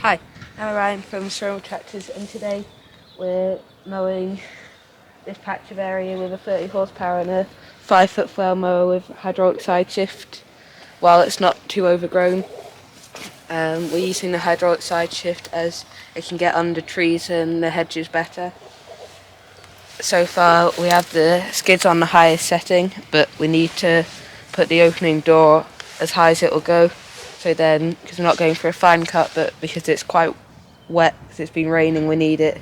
Hi, I'm Orion from Siromer Tractors, and today we're mowing this patch of area with a 30 horsepower and a 5-foot flail mower with hydraulic side shift while it's not too overgrown. We're using the hydraulic side shift as it can get under trees and the hedges better. So far we have the skids on the highest setting, but we need to put the opening door as high as it will go. So then, because we're not going for a fine cut, but because it's quite wet, because it's been raining, we need it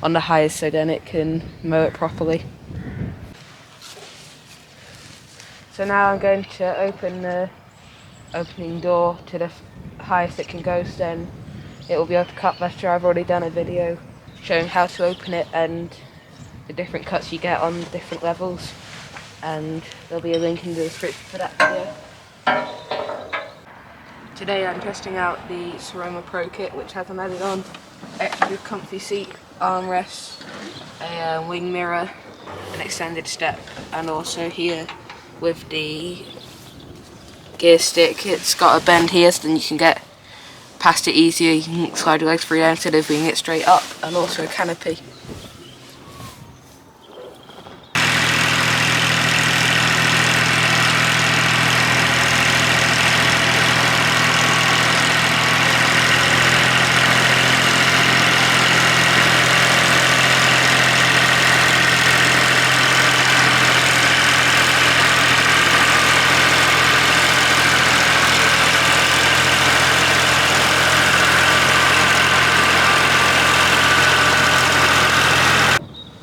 on the highest so then it can mow it properly. So now I'm going to open the opening door to the highest it can go, so then it will be able to cut better. I've already done a video showing how to open it and the different cuts you get on different levels, and there'll be a link in the description for that video. Today I'm testing out the Siromer Pro Kit, which has an added on extra comfy seat, armrest, a wing mirror, an extended step, and also here with the gear stick it's got a bend here so then you can get past it easier. You can slide your legs through there instead of being it straight up, and also a canopy.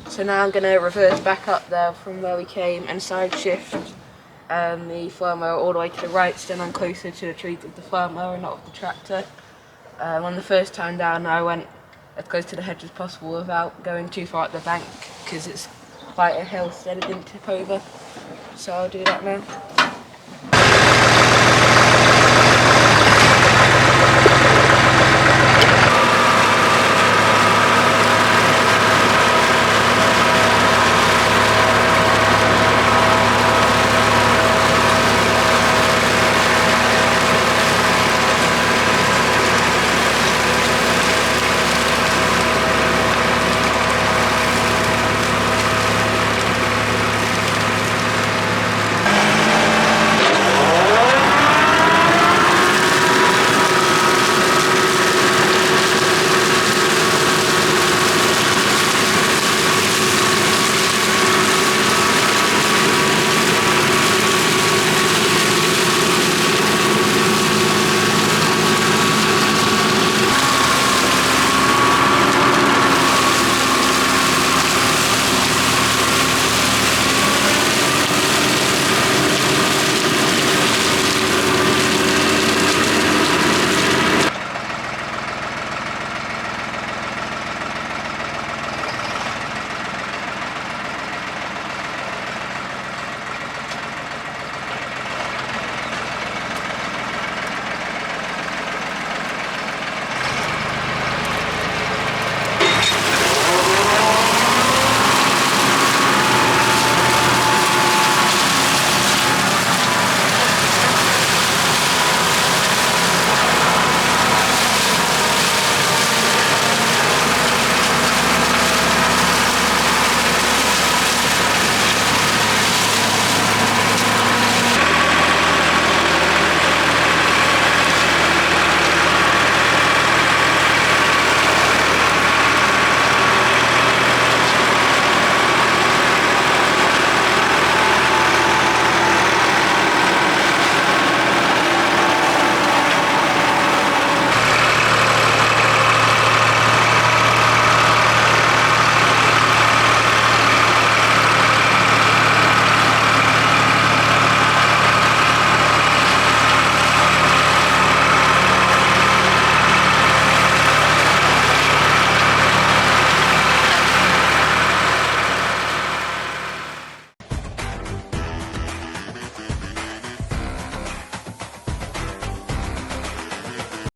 So now I'm going to reverse back up there from where we came and side shift the flail mower all the way to the right, so then I'm closer to the trees with the flail mower and not with the tractor. On the first time down I went as close to the hedge as possible without going too far at the bank because it's quite a hill so then it didn't tip over. So I'll do that now.